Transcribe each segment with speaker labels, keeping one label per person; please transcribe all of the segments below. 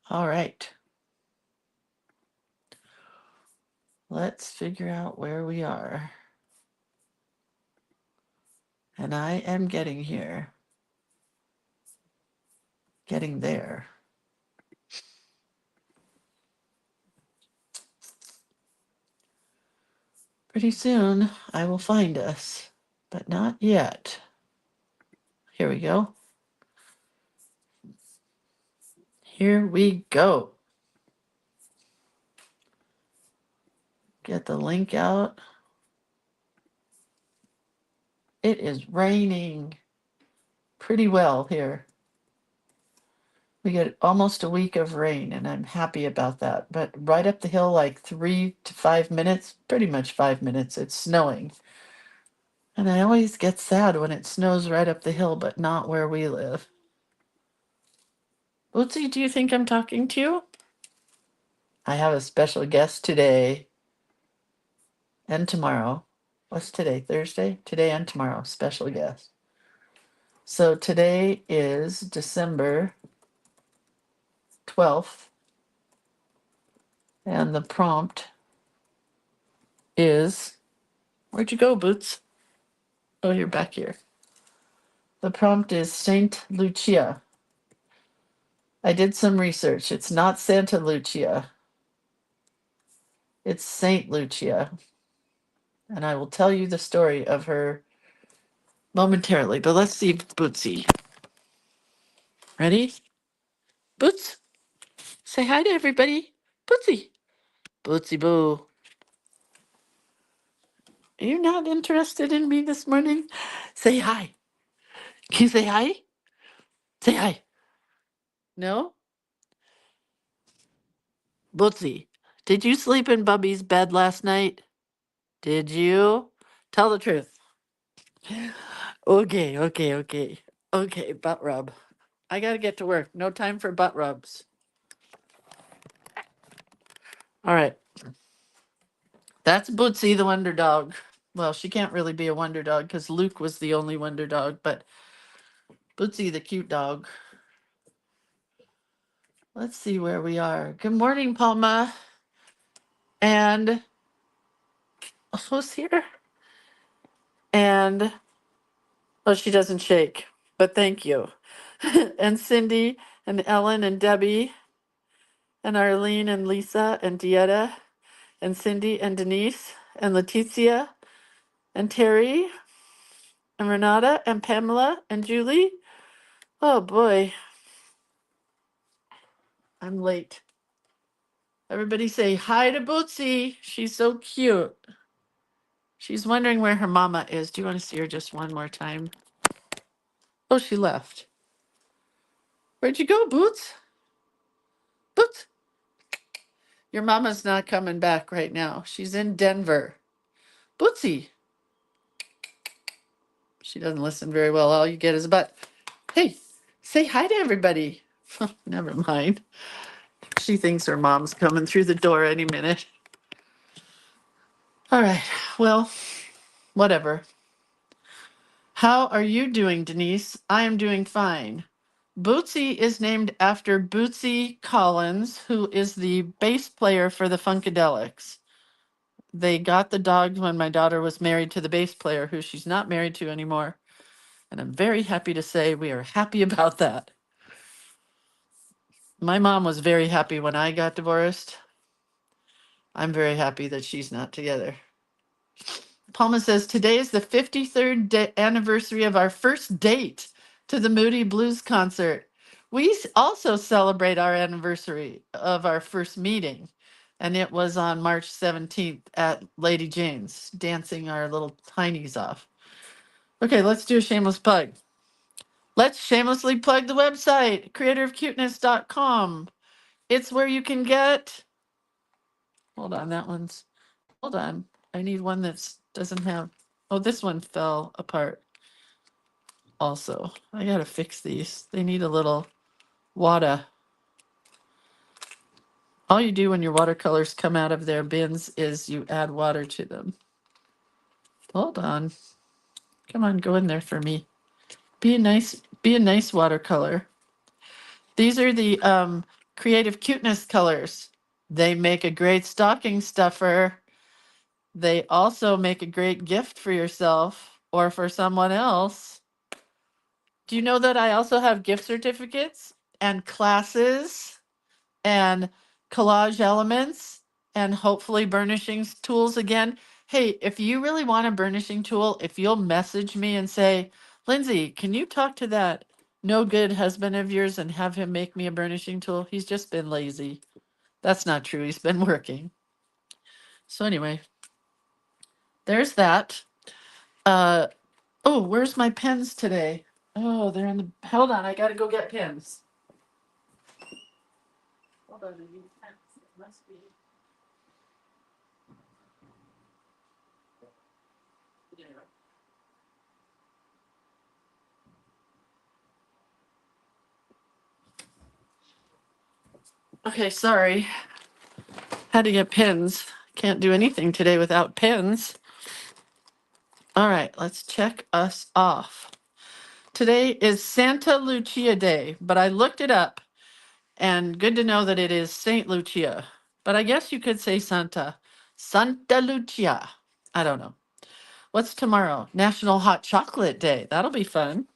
Speaker 1: All right. Let's figure out where we are. And I am getting here. Getting there. Pretty soon I will find us, but not yet. Here we go. Here we go. Get the link out. It is raining pretty well here. We get almost a week of rain, and I'm happy about that. But right up the hill, like 3 to 5 minutes, pretty much 5 minutes, it's snowing. And I always get sad when it snows right up the hill, but not where we live. Bootsy, do you think I'm talking to you? I have a special guest today and tomorrow. What's today? Thursday? Today and tomorrow, special guest. So today is December 12th, and the prompt is, where'd you go, Boots? Oh, you're back here. The prompt is Saint Lucia. I did some research. It's not Santa Lucia. It's Saint Lucia. And I will tell you the story of her momentarily. But let's see Bootsy. Ready? Boots, say hi to everybody. Bootsy. Bootsy boo. Are you not interested in me this morning? Say hi. Can you say hi? Say hi. No? Bootsy, did you sleep in Bubby's bed last night? Did you? Tell the truth. Okay, okay, okay. Okay, butt rub. I gotta get to work. No time for butt rubs. All right. That's Bootsy the Wonder Dog. Well, she can't really be a wonder dog because Luke was the only wonder dog, but Bootsy the cute dog. Let's see where we are. Good morning, Palma. And who's here? And oh, she doesn't shake, but thank you. And Cindy and Ellen and Debbie and Arlene and Lisa and Dieta and Cindy and Denise and Leticia and Terry and Renata and Pamela and Julie. Oh boy, I'm late. Everybody say hi to Bootsy. She's so cute. She's wondering where her mama is. Do you want to see her just one more time? Oh, she left. Where'd you go, Boots? Boots? Your mama's not coming back right now. She's in Denver. Bootsy. She doesn't listen very well. All you get is a butt. Hey, say hi to everybody. Never mind. She thinks her mom's coming through the door any minute. All right. Well, whatever. How are you doing, Denise? I am doing fine. Bootsy is named after Bootsy Collins, who is the bass player for the Funkadelics. They got the dog when my daughter was married to the bass player, who she's not married to anymore. And I'm very happy to say we are happy about that. My mom was very happy when I got divorced. I'm very happy that she's not together. Palma says, today is the 53rd anniversary of our first date to the Moody Blues concert. We also celebrate our anniversary of our first meeting, and it was on March 17th at Lady Jane's, dancing our little tinies off. Okay, let's do a shameless plug. Let's shamelessly plug the website, creatorofcuteness.com. It's where you can get, hold on, hold on. I need one that doesn't have, oh, this one fell apart also. I gotta fix these. They need a little water. All you do when your watercolors come out of their bins is you add water to them. Hold on. Come on, go in there for me. Be a nice watercolor. These are the Creative Cuteness colors. They make a great stocking stuffer. They also make a great gift for yourself or for someone else. Do you know that I also have gift certificates and classes and collage elements and hopefully burnishing tools again? Hey, if you really want a burnishing tool, if you'll message me and say, Lindsay, can you talk to that no good husband of yours and have him make me a burnishing tool? He's just been lazy. That's not true. He's been working. So anyway, there's that. Oh, where's my pens today? Oh, they're in the, hold on, I gotta go get pens. Hold on, I need pens. It must be. Okay, sorry. Had to get pens. Can't do anything today without pens. All right, let's check us off. Today is Santa Lucia Day, but I looked it up and good to know that it is Saint Lucia. But I guess you could say Santa. Santa Lucia. I don't know. What's tomorrow? National Hot Chocolate Day. That'll be fun.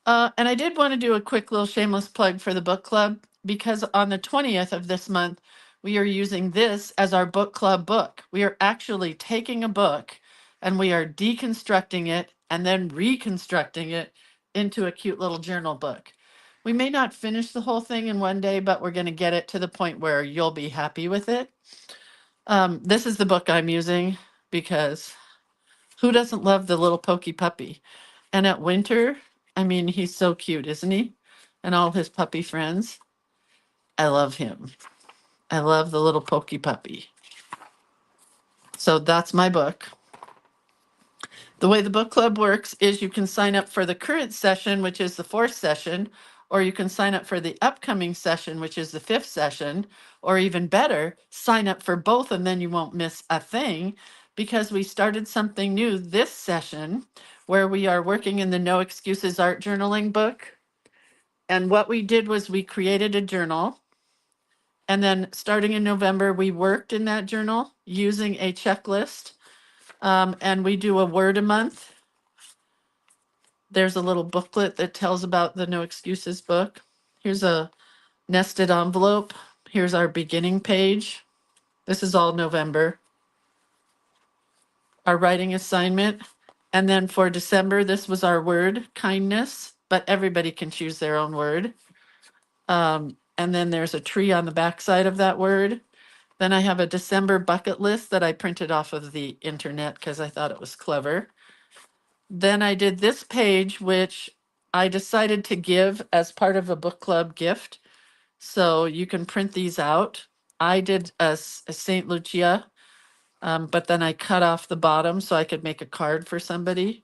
Speaker 1: And I did want to do a quick little shameless plug for the book club because on the 20th of this month, we are using this as our book club book. We are actually taking a book and we are deconstructing it and then reconstructing it into a cute little journal book. We may not finish the whole thing in one day, but we're going to get it to the point where you'll be happy with it. This is the book I'm using because who doesn't love the little pokey puppy? And at winter, I mean, he's so cute, isn't he? And all his puppy friends. I love him. I love the little pokey puppy. So that's my book. The way the book club works is you can sign up for the current session, which is the 4th session, or you can sign up for the upcoming session, which is the 5th session, or even better, sign up for both and then you won't miss a thing because we started something new this session where we are working in the No Excuses Art Journaling book. And what we did was we created a journal. And then starting in November, we worked in that journal using a checklist. And we do a word a month. There's a little booklet that tells about the No Excuses book. Here's a nested envelope. Here's our beginning page. This is all November. Our writing assignment. And then for December, this was our word, kindness, but everybody can choose their own word. And then there's a tree on the backside of that word. Then I have a December bucket list that I printed off of the internet because I thought it was clever. Then I did this page, which I decided to give as part of a book club gift. So you can print these out. I did a St. Lucia, but then I cut off the bottom so I could make a card for somebody.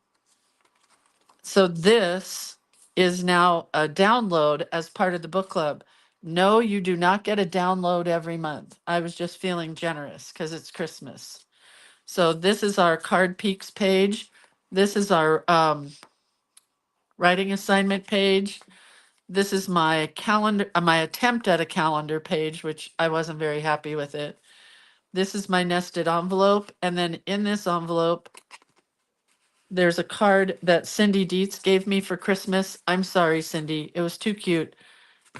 Speaker 1: So this is now a download as part of the book club. No, you do not get a download every month. I was just feeling generous because it's Christmas. So this is our card peaks page. This is our writing assignment page. This is my calendar, my attempt at a calendar page, which I wasn't very happy with it. This is my nested envelope. And then in this envelope, there's a card that Cindy Dietz gave me for Christmas. I'm sorry, Cindy. It was too cute.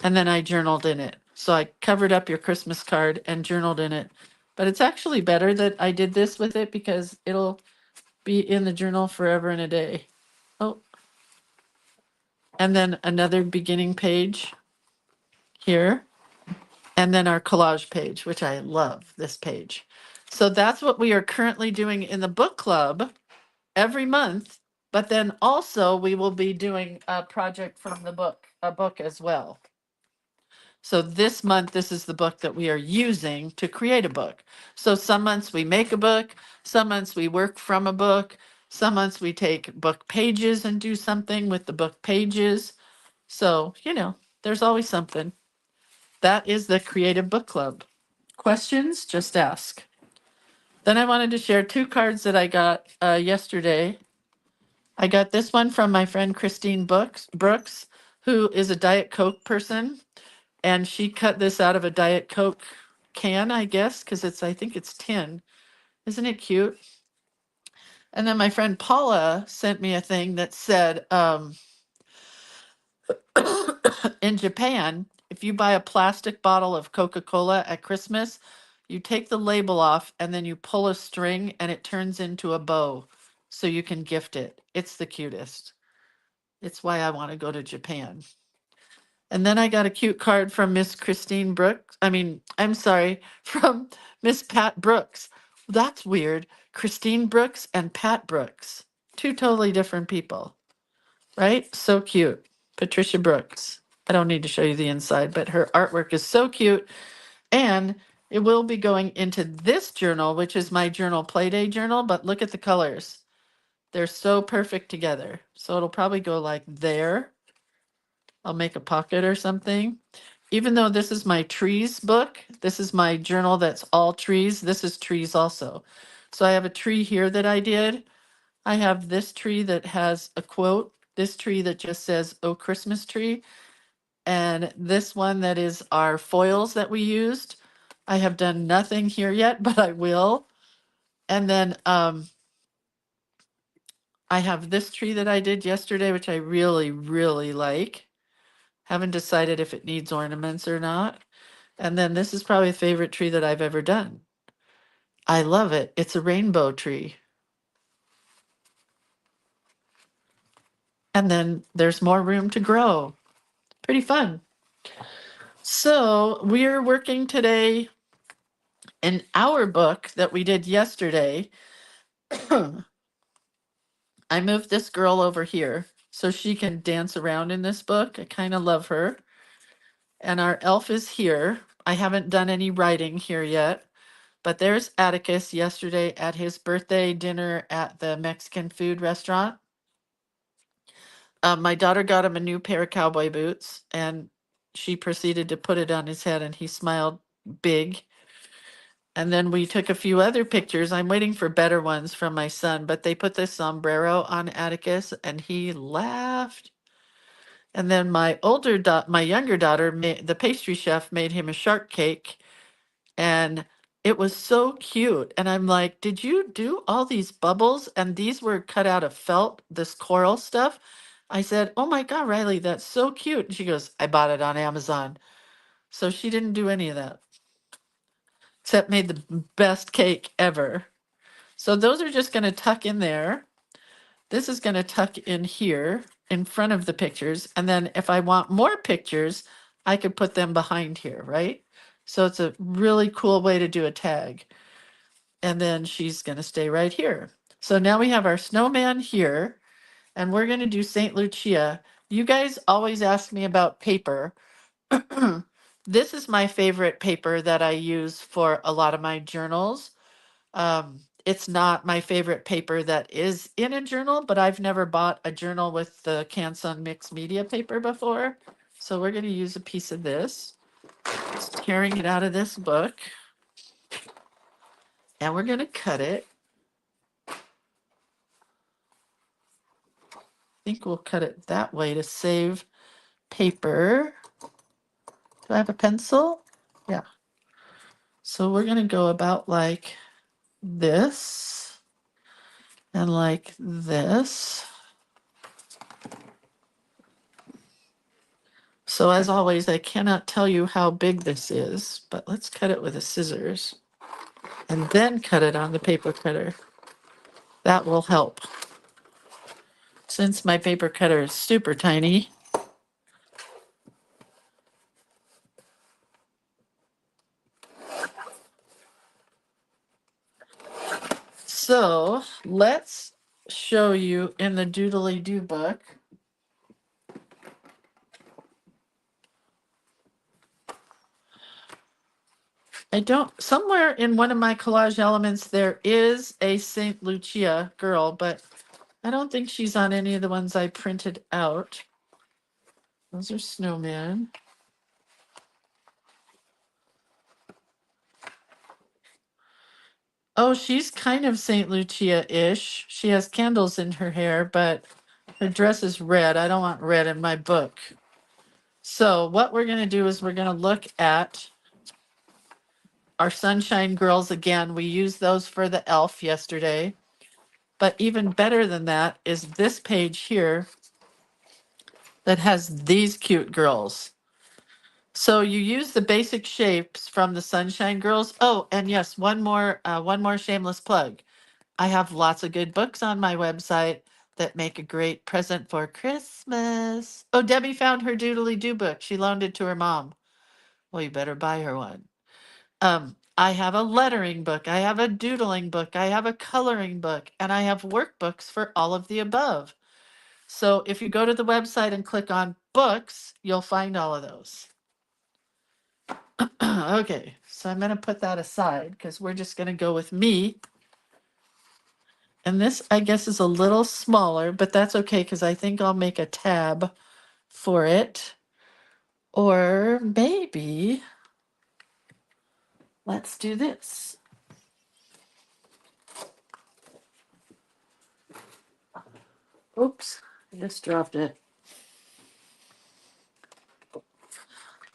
Speaker 1: And then I journaled in it. So I covered up your Christmas card and journaled in it. But it's actually better that I did this with it because it'll be in the journal forever and a day. Oh, and then another beginning page here. And then our collage page, which I love this page. So that's what we are currently doing in the book club every month. But then also we will be doing a project from the book, a book as well. So this month, this is the book that we are using to create a book. So some months we make a book, some months we work from a book, some months we take book pages and do something with the book pages. So, you know, there's always something. That is the Creative Book Club. Questions? Just ask. Then I wanted to share 2 cards that I got yesterday. I got this one from my friend Christine Brooks, who is a Diet Coke person. And she cut this out of a Diet Coke can, I guess, because I think it's tin. Isn't it cute? And then my friend Paula sent me a thing that said, in Japan, if you buy a plastic bottle of Coca-Cola at Christmas, you take the label off and then you pull a string and it turns into a bow so you can gift it. It's the cutest. It's why I want to go to Japan. And then I got a cute card from Miss Christine Brooks. I'm sorry, from Miss Pat Brooks. That's weird. Christine Brooks and Pat Brooks. Two totally different people, right? So cute. Patricia Brooks. I don't need to show you the inside, but her artwork is so cute. And it will be going into this journal, which is my journal Playday journal, but look at the colors. They're so perfect together. So it'll probably go like there. I'll make a pocket or something. Even though this is my trees book, this is my journal that's all trees. This is trees also. So I have a tree here that I did. I have this tree that has a quote, this tree that just says, "Oh, Christmas tree." And this one that is our foils that we used. I have done nothing here yet, but I will. And then I have this tree that I did yesterday, which I really, really like. Haven't decided if it needs ornaments or not. And then this is probably a favorite tree that I've ever done. I love it. It's a rainbow tree. And then there's more room to grow. Pretty fun. So we're working today in our book that we did yesterday. I moved this girl over here so she can dance around in this book. I kind of love her. And our elf is here. I haven't done any writing here yet, but there's Atticus yesterday at his birthday dinner at the Mexican food restaurant. My daughter got him a new pair of cowboy boots and she proceeded to put it on his head and he smiled big. And then we took a few other pictures. I'm waiting for better ones from my son, but they put this sombrero on Atticus and he laughed. And then my younger daughter, the pastry chef, made him a shark cake, and it was so cute. And I'm like, did you do all these bubbles? And these were cut out of felt, this coral stuff. I said, oh my God, Riley, that's so cute. And she goes, I bought it on Amazon. So she didn't do any of that, except made the best cake ever. So those are just going to tuck in there. This is going to tuck in here in front of the pictures. And then if I want more pictures, I could put them behind here, right? So it's a really cool way to do a tag. And then she's going to stay right here. So now we have our snowman here, and we're going to do St. Lucia. You guys always ask me about paper. This is my favorite paper that I use for a lot of my journals. It's not my favorite paper that is in a journal, but I've never bought a journal with the Canson mixed media paper before. So we're going to use a piece of this. Just tearing it out of this book. And we're going to cut it. I think we'll cut it that way to save paper. Do I have a pencil? Yeah. So we're going to go about like this and like this. So as always, I cannot tell you how big this is, but let's cut it with a scissors and then cut it on the paper cutter. That will help. Since my paper cutter is super tiny, so let's show you in the Doodly Doo book. Somewhere in one of my collage elements, there is a St. Lucia girl, but I don't think she's on any of the ones I printed out. Those are snowmen. Oh, she's kind of St. Lucia-ish. She has candles in her hair, but her dress is red. I don't want red in my book. So what we're going to do is we're going to look at our Sunshine Girls again. We used those for the elf yesterday. But even better than that is this page here that has these cute girls. So you use the basic shapes from the Sunshine Girls. Oh, and yes, one more shameless plug. I have lots of good books on my website that make a great present for Christmas. Oh, Debbie found her Doodly Doo book. She loaned it to her mom. Well, you better buy her one. I have a lettering book, I have a doodling book, I have a coloring book, and I have workbooks for all of the above. So if you go to the website and click on books, you'll find all of those. Okay, so I'm going to put that aside because we're just going to go with me. And this, I guess, is a little smaller, but that's okay because I think I'll make a tab for it. Or maybe let's do this. Oops, I just dropped it.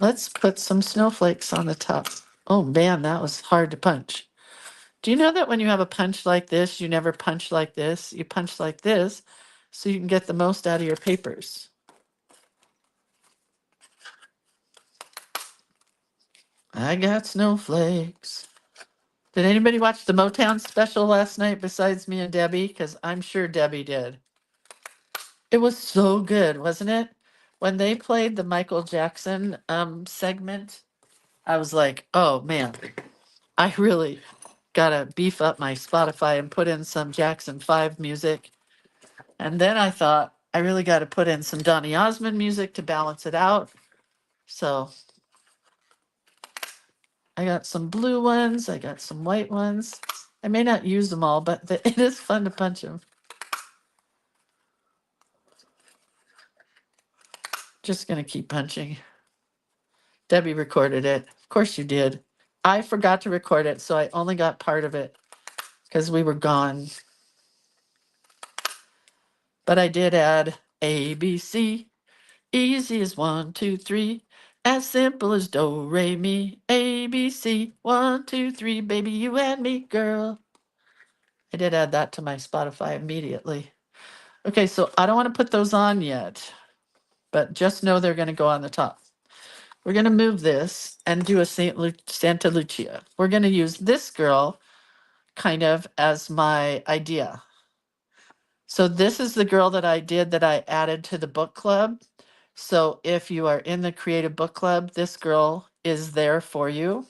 Speaker 1: Let's put some snowflakes on the top. Oh man, that was hard to punch. Do you know that when you have a punch like this, you never punch like this? You punch like this so you can get the most out of your papers. I got snowflakes. Did anybody watch the Motown special last night besides me and Debbie? Because I'm sure Debbie did. It was so good, wasn't it? When they played the Michael Jackson segment, I was like, oh man, I really gotta beef up my Spotify and put in some Jackson 5 music. And then I thought, I really got to put in some Donny Osmond music to balance it out. So I got some blue ones, I got some white ones. I may not use them all, but it is fun to punch them. Just going to keep punching. Debbie recorded it. Of course you did. I forgot to record it, so I only got part of it because we were gone. But I did add A, B, C. Easy as 1, 2, 3. As simple as do, re, mi, A, B, C. 1, 2, 3, baby, you and me, girl. I did add that to my Spotify immediately. Okay, so I don't want to put those on yet, but just know they're going to go on the top. We're going to move this and do a Santa Lucia. We're going to use this girl kind of as my idea. So this is the girl that I did that I added to the book club. So if you are in the Creative Book Club, this girl is there for you.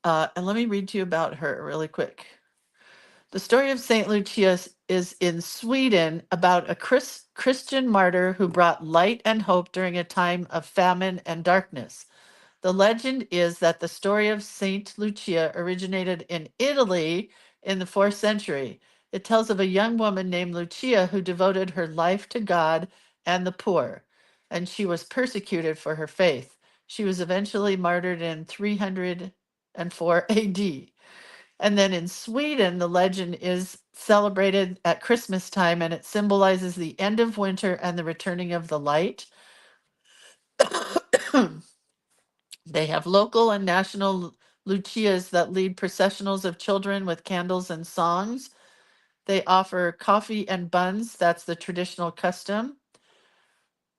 Speaker 1: And let me read to you about her really quick. The story of St. Lucia is in Sweden about a Christian martyr who brought light and hope during a time of famine and darkness. The legend is that the story of St. Lucia originated in Italy in the 4th century. It tells of a young woman named Lucia who devoted her life to God and the poor, and she was persecuted for her faith. She was eventually martyred in 304 AD. And then in Sweden, the legend is celebrated at Christmas time and it symbolizes the end of winter and the returning of the light. They have local and national Lucias that lead processionals of children with candles and songs. They offer coffee and buns. That's the traditional custom.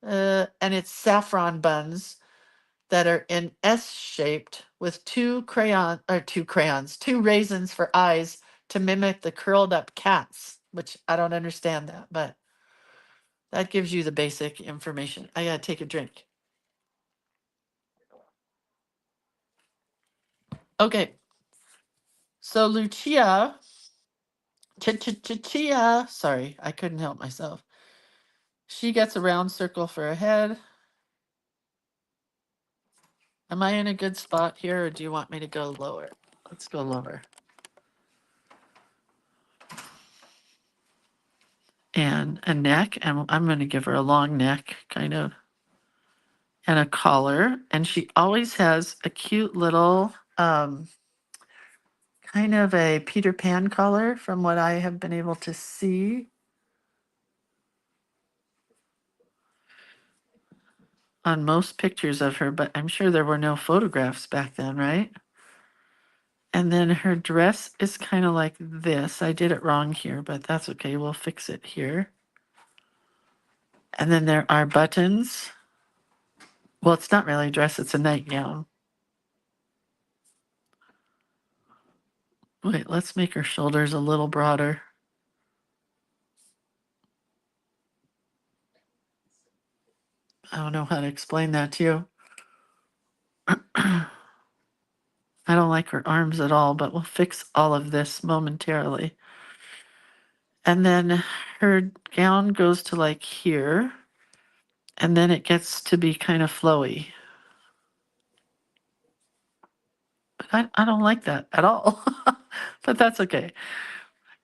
Speaker 1: And it's saffron buns that are in S-shaped with two raisins for eyes to mimic the curled up cats, which I don't understand that, but that gives you the basic information. I gotta take a drink. Okay, so Lucia, Chia, sorry, I couldn't help myself. She gets a round circle for a head. Am I in a good spot here, or do you want me to go lower? Let's go lower. And a neck, and I'm going to give her a long neck, kind of, and a collar. And she always has a cute little, kind of a Peter Pan collar from what I have been able to see. on most pictures of her, but I'm sure there were no photographs back then, right? And then her dress is kind of like this. I did it wrong here, but that's okay. We'll fix it here. And then there are buttons. Well, it's not really a dress, it's a nightgown. Wait, let's make her shoulders a little broader. I don't know how to explain that to you. I don't like her arms at all, but we'll fix all of this momentarily. And then her gown goes to like here, and then it gets to be kind of flowy. But I don't like that at all, but that's okay.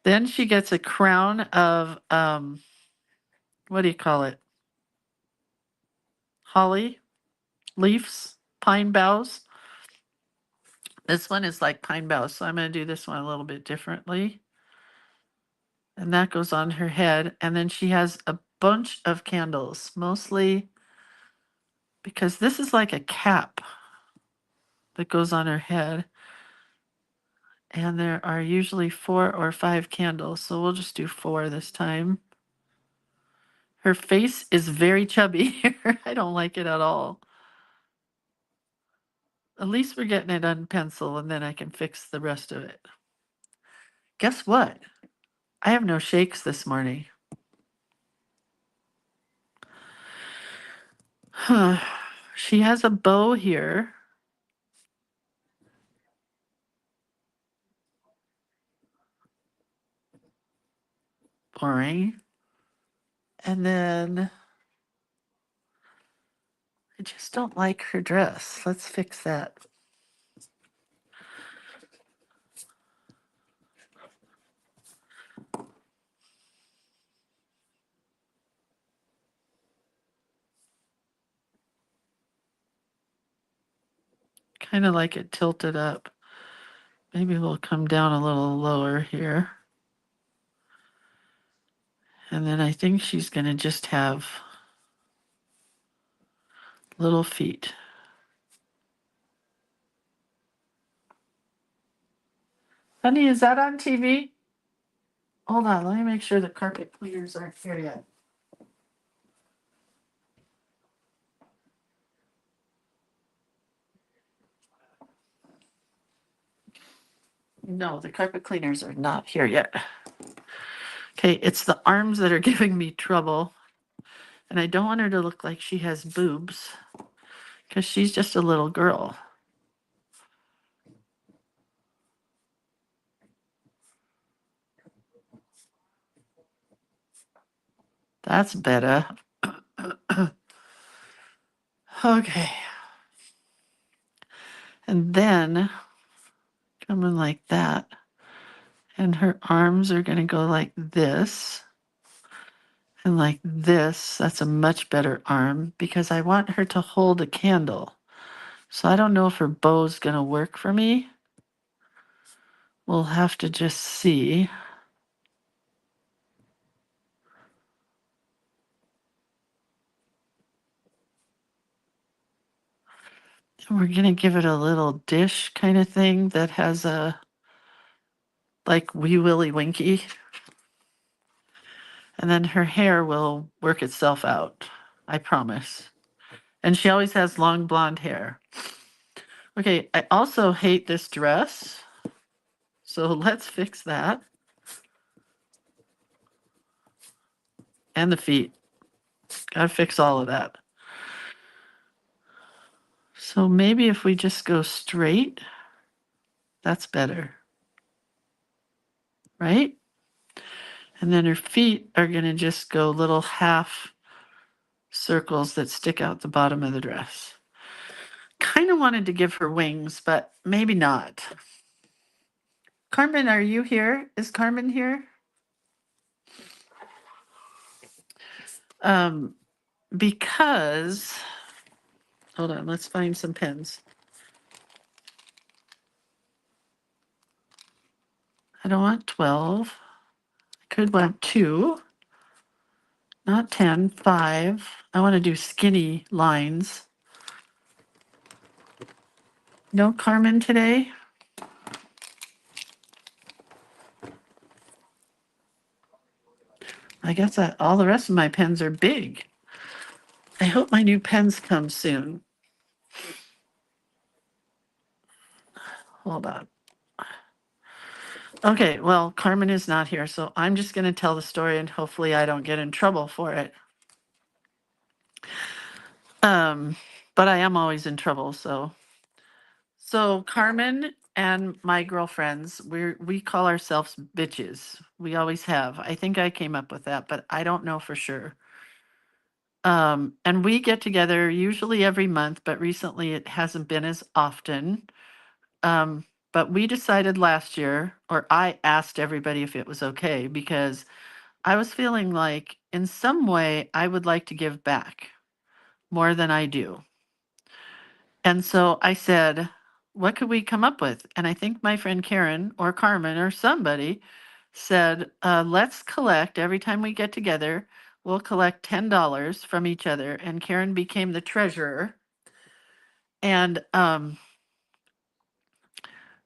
Speaker 1: Then she gets a crown of, what do you call it? Holly leaves, pine boughs. This one is like pine boughs, so I'm going to do this one a little bit differently. And that goes on her head. And then she has a bunch of candles, mostly because this is like a cap that goes on her head. And there are usually 4 or 5 candles, so we'll just do 4 this time. Her face is very chubby here. I don't like it at all. At least we're getting it on pencil, and then I can fix the rest of it. Guess what? I have no shakes this morning. She has a bow here. Boring. And then I just don't like her dress. Let's fix that. Kind of like it tilted up. Maybe we'll come down a little lower here. And then I think she's going to just have little feet. Honey, is that on TV? Hold on, let me make sure the carpet cleaners aren't here yet. No, the carpet cleaners are not here yet. Okay, it's the arms that are giving me trouble. And I don't want her to look like she has boobs because she's just a little girl. That's better. Okay. And then coming like that. And her arms are going to go like this. And like this. That's a much better arm because I want her to hold a candle. So I don't know if her bow's going to work for me. We'll have to just see. And we're going to give it a little dish kind of thing that has a, like Wee Willie Winky. And then her hair will work itself out. I promise. And she always has long blonde hair. Okay, I also hate this dress. So let's fix that. And the feet. Gotta fix all of that. So maybe if we just go straight, that's better. Right? And then her feet are gonna just go little half circles that stick out the bottom of the dress. Kind of wanted to give her wings, but maybe not. Carmen, are you here? Is Carmen here? Because, hold on, let's find some pens. I don't want 12. I could want 2. Not 10, 5. I want to do skinny lines. No Carmen today? I guess all the rest of my pens are big. I hope my new pens come soon. Hold on. Okay, well, Carmen is not here, so I'm just going to tell the story and hopefully I don't get in trouble for it. But I am always in trouble, so. So Carmen and my girlfriends, we call ourselves bitches. We always have. I think I came up with that, but I don't know for sure. And we get together usually every month, but recently it hasn't been as often. But we decided last year, or I asked everybody if it was okay, because I was feeling like in some way I would like to give back more than I do. And so I said, what could we come up with? And I think my friend Karen or Carmen or somebody said, let's collect every time we get together, we'll collect $10 from each other. And Karen became the treasurer. And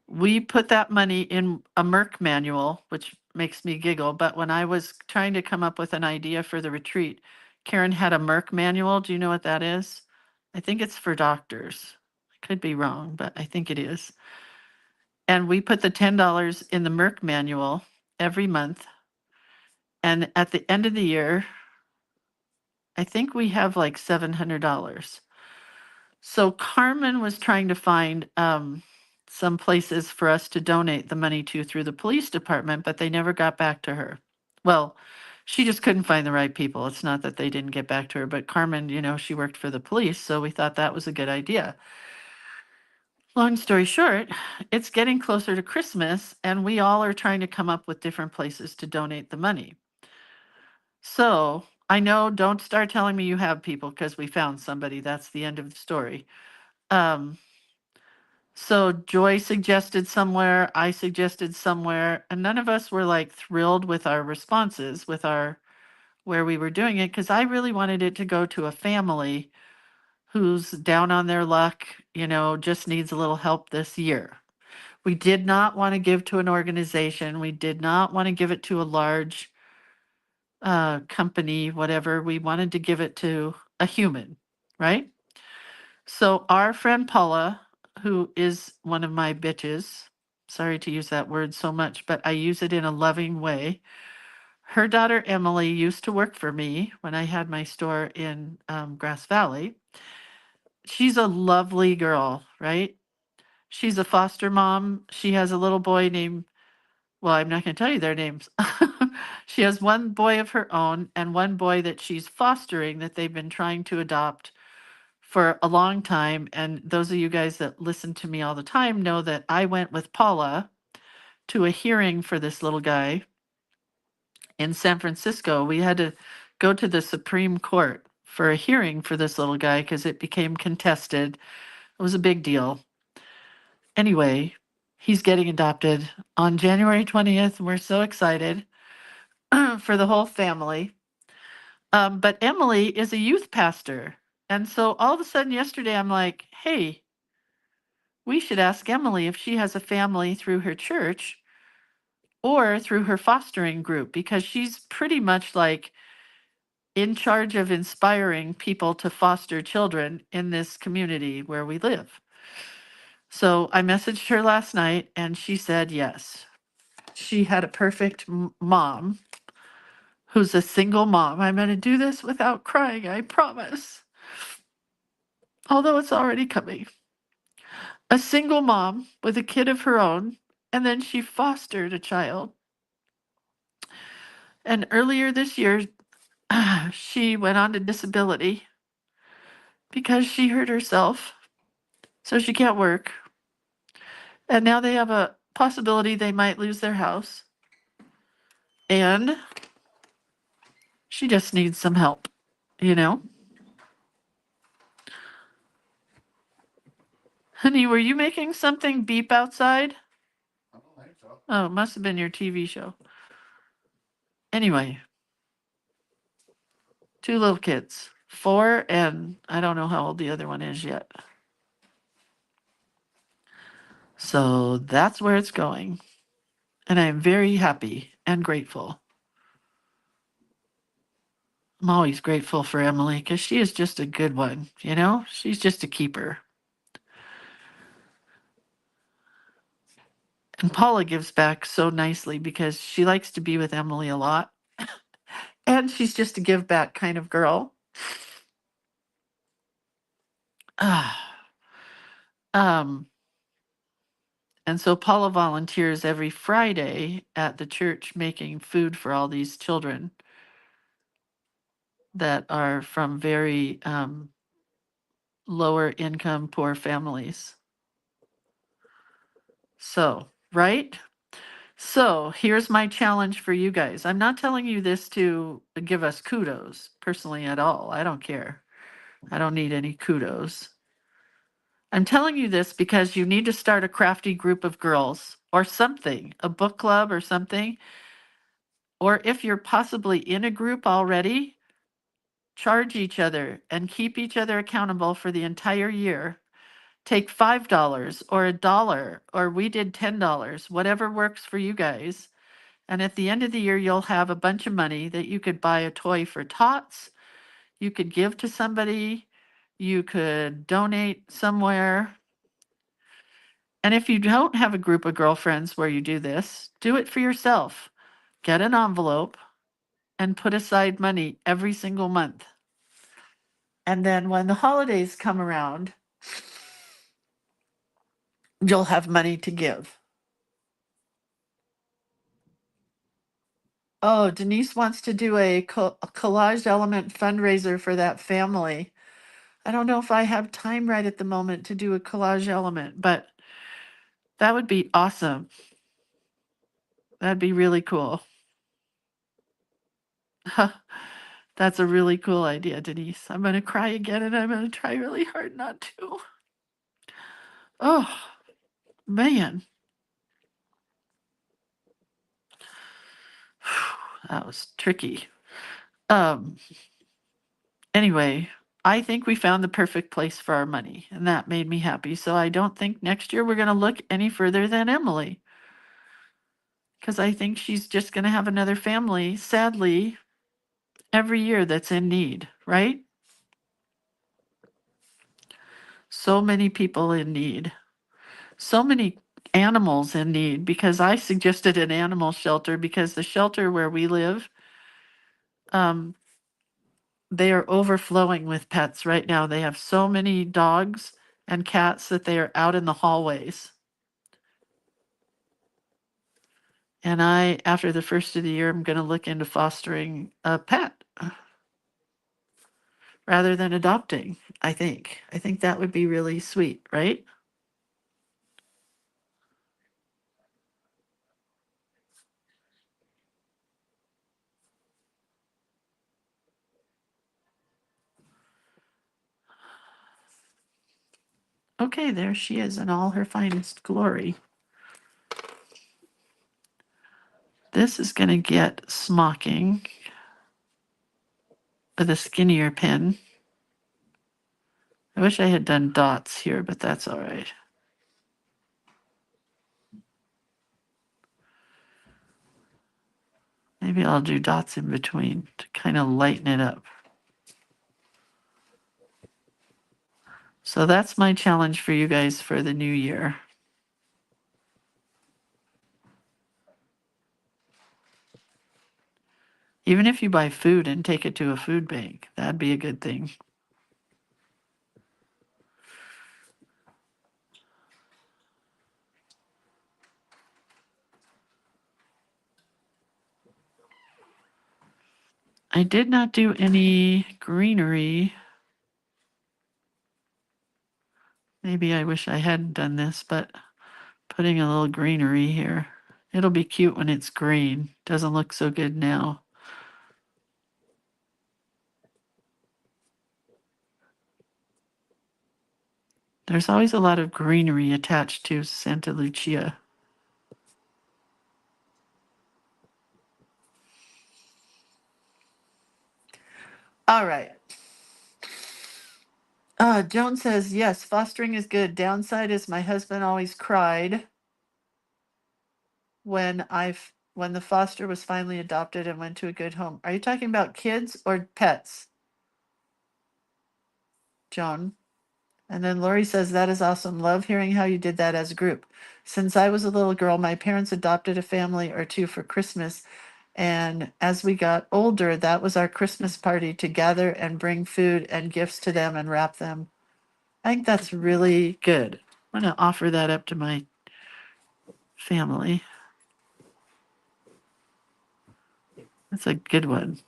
Speaker 1: we put that money in a Merck manual, which makes me giggle. But when I was trying to come up with an idea for the retreat, Karen had a Merck manual. Do you know what that is? I think it's for doctors. I could be wrong, but I think it is. And we put the $10 in the Merck manual every month. And at the end of the year, I think we have like $700. So Carmen was trying to find some places for us to donate the money to through the police department, but they never got back to her. Well, she just couldn't find the right people. It's not that they didn't get back to her, but Carmen, she worked for the police, so we thought that was a good idea. Long story short, it's getting closer to Christmas, and we all are trying to come up with different places to donate the money. So I know, don't start telling me you have people because we found somebody. That's the end of the story. So Joy suggested somewhere, I suggested somewhere, and none of us were like thrilled with our responses, with our where we were doing it, because I really wanted it to go to a family who's down on their luck, just needs a little help this year. We did not want to give to an organization. We did not want to give it to a large company, whatever. We wanted to give it to a human, right? So our friend Paula, who is one of my bitches, sorry to use that word so much, but I use it in a loving way. Her daughter Emily used to work for me when I had my store in Grass Valley. She's a lovely girl, right? She's a foster mom. She has a little boy named, well, I'm not going to tell you their names. She has one boy of her own and one boy that she's fostering that they've been trying to adopt for a long time. And those of you guys that listen to me all the time know that I went with Paula to a hearing for this little guy in San Francisco. We had to go to the Supreme Court for a hearing for this little guy because it became contested. It was a big deal. Anyway, he's getting adopted on January 20th. We're so excited for the whole family. But Emily is a youth pastor. And so all of a sudden yesterday, I'm like, hey, we should ask Emily if she has a family through her church or through her fostering group, because she's pretty much like in charge of inspiring people to foster children in this community where we live. So I messaged her last night and she said yes. She had a perfect mom who's a single mom. I'm going to do this without crying, I promise. Although it's already coming. A single mom with a kid of her own, and then she fostered a child. And earlier this year, she went on to disability because she hurt herself, so she can't work. And now they have a possibility they might lose their house. And she just needs some help, you know? Honey, were you making something beep outside?
Speaker 2: I don't think so.
Speaker 1: Oh, it must have been your TV show. Anyway. 2 little kids, 4, and I don't know how old the other one is yet. So that's where it's going. And I'm very happy and grateful. I'm always grateful for Emily because she is just a good one, you know? She's just a keeper. And Paula gives back so nicely because she likes to be with Emily a lot. And she's just a give back kind of girl. Um, and so Paula volunteers every Friday at the church making food for all these children that are from very lower income, poor families. So, right? So here's my challenge for you guys. I'm not telling you this to give us kudos personally at all. I don't care. I don't need any kudos. I'm telling you this because you need to start a crafty group of girls or something, a book club or something. Or if you're possibly in a group already, charge each other and keep each other accountable for the entire year. Take $5 or $1, or we did $10, whatever works for you guys. And at the end of the year, you'll have a bunch of money that you could buy a toy for tots, you could give to somebody, you could donate somewhere. And if you don't have a group of girlfriends where you do this, do it for yourself. Get an envelope and put aside money every single month. And then when the holidays come around, you'll have money to give. Oh, Denise wants to do a collage element fundraiser for that family. I don't know if I have time right at the moment to do a collage element, but that would be awesome. That'd be really cool. That's a really cool idea, Denise. I'm going to cry again and I'm going to try really hard not to. Oh, man. That was tricky. Um, anyway, I think we found the perfect place for our money, and that made me happy. So I don't think next year we're going to look any further than Emily, because I think she's just going to have another family, sadly, every year that's in need, right? So many people in need, so many animals in need, because I suggested an animal shelter because the shelter where we live, they are overflowing with pets right now. They have so many dogs and cats that they are out in the hallways. And I, after the first of the year, I'm going to look into fostering a pet rather than adopting, I think. I think that would be really sweet, right? Okay, there she is in all her finest glory. This is going to get smocking with a skinnier pen. I wish I had done dots here, but that's all right. Maybe I'll do dots in between to kind of lighten it up. So that's my challenge for you guys for the new year. Even if you buy food and take it to a food bank, that'd be a good thing. I did not do any greenery. Maybe I wish I hadn't done this, but putting a little greenery here. It'll be cute when it's green. Doesn't look so good now. There's always a lot of greenery attached to Santa Lucia. All right. Joan says, yes, fostering is good. Downside is my husband always cried when the foster was finally adopted and went to a good home. Are you talking about kids or pets, Joan? And then Lori says, that is awesome. Love hearing how you did that as a group. Since I was a little girl, my parents adopted a family or two for Christmas. And as we got older, that was our Christmas party to gather and bring food and gifts to them and wrap them. I think that's really good. I'm going to offer that up to my family. That's a good one.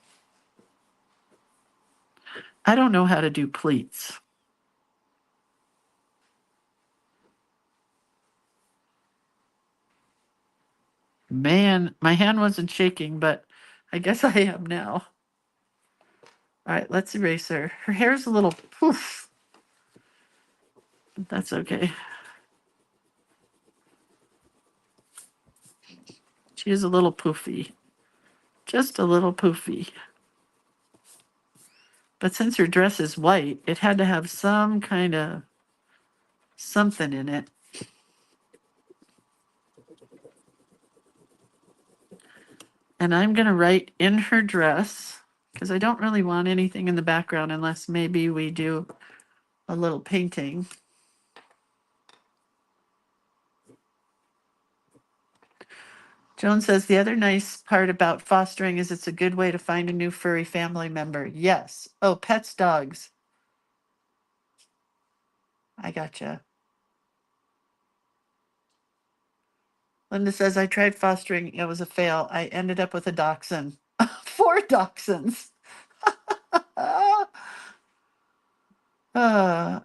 Speaker 1: I don't know how to do pleats. Man, my hand wasn't shaking, but I guess I am now. All right, let's erase her. Her hair's a little poof. That's okay. She is a little poofy. Just a little poofy. But since her dress is white, it had to have some kind of something in it. And I'm going to write in her dress, because I don't really want anything in the background unless maybe we do a little painting. Joan says, the other nice part about fostering is it's a good way to find a new furry family member. Yes. Oh, pets, dogs. I gotcha. Linda says, I tried fostering. It was a fail. I ended up with a dachshund. 4 dachshunds. uh,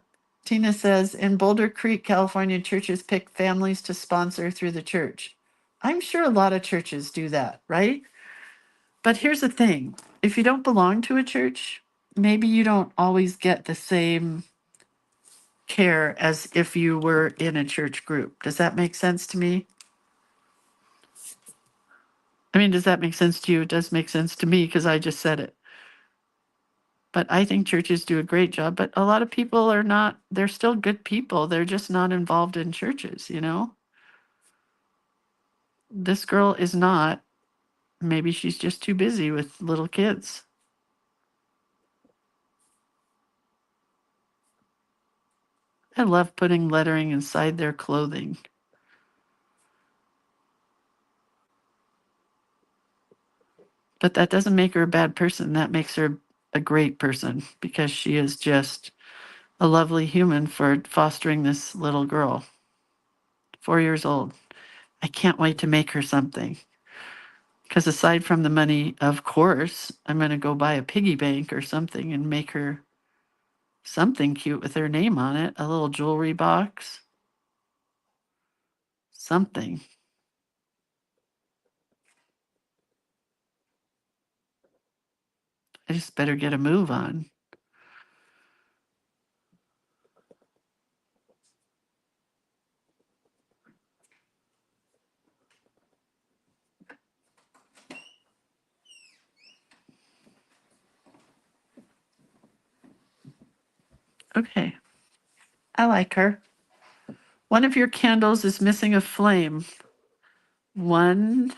Speaker 1: Tina says, in Boulder Creek, California, churches pick families to sponsor through the church. I'm sure a lot of churches do that, right? But here's the thing. If you don't belong to a church, maybe you don't always get the same care as if you were in a church group. Does that make sense to me? I mean, does that make sense to you? It does make sense to me because I just said it. But I think churches do a great job. But a lot of people are not, they're still good people. They're just not involved in churches, you know? This girl is not. Maybe she's just too busy with little kids. I love putting lettering inside their clothing. But that doesn't make her a bad person. That makes her a great person because she is just a lovely human for fostering this little girl, 4 years old. I can't wait to make her something. Because aside from the money, of course, I'm going to go buy a piggy bank or something and make her something cute with her name on it, a little jewelry box, something. I just better get a move on. Okay, I like her. One of your candles is missing a flame. 1,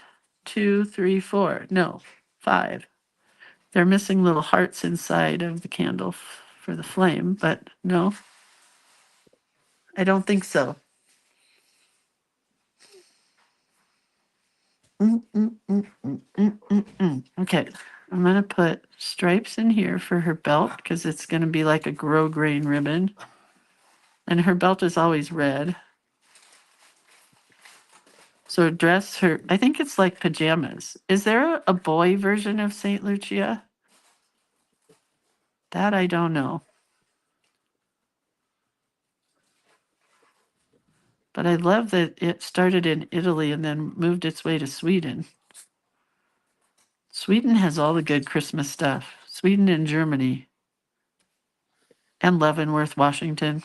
Speaker 1: 2, 3, 4. No, 5. They're missing little hearts inside of the candle for the flame, but no, I don't think so. Okay, I'm going to put stripes in here for her belt because it's going to be like a grosgrain ribbon. And her belt is always red. So dress her, I think it's like pajamas. Is there a boy version of St. Lucia? That I don't know. But I love that it started in Italy and then moved its way to Sweden. Sweden has all the good Christmas stuff. Sweden and Germany. And Leavenworth, Washington.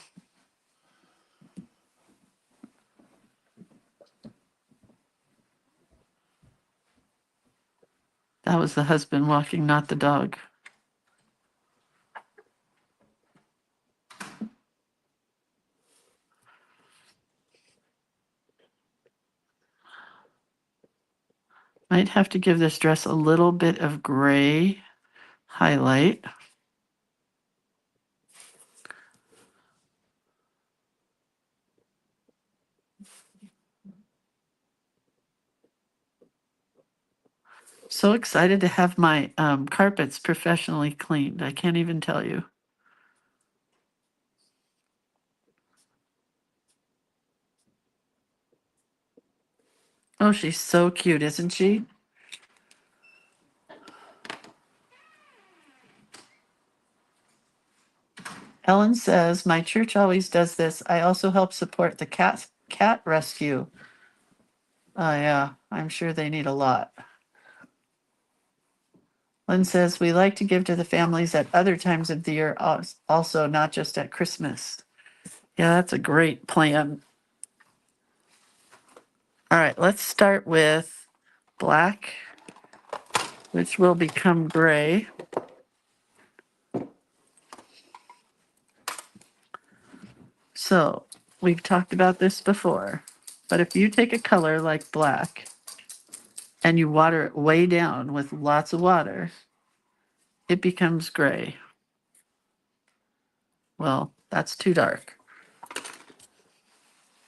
Speaker 1: That was the husband walking, not the dog. Might have to give this dress a little bit of gray highlight. So excited to have my carpets professionally cleaned. I can't even tell you. Oh, she's so cute, isn't she? Ellen says, my church always does this. I also help support the cat rescue. Oh yeah, I'm sure they need a lot. Lynn says, we like to give to the families at other times of the year, also not just at Christmas. Yeah, that's a great plan. All right, let's start with black, which will become gray. So we've talked about this before, but if you take a color like black and you water it way down with lots of water, it becomes gray. Well, that's too dark.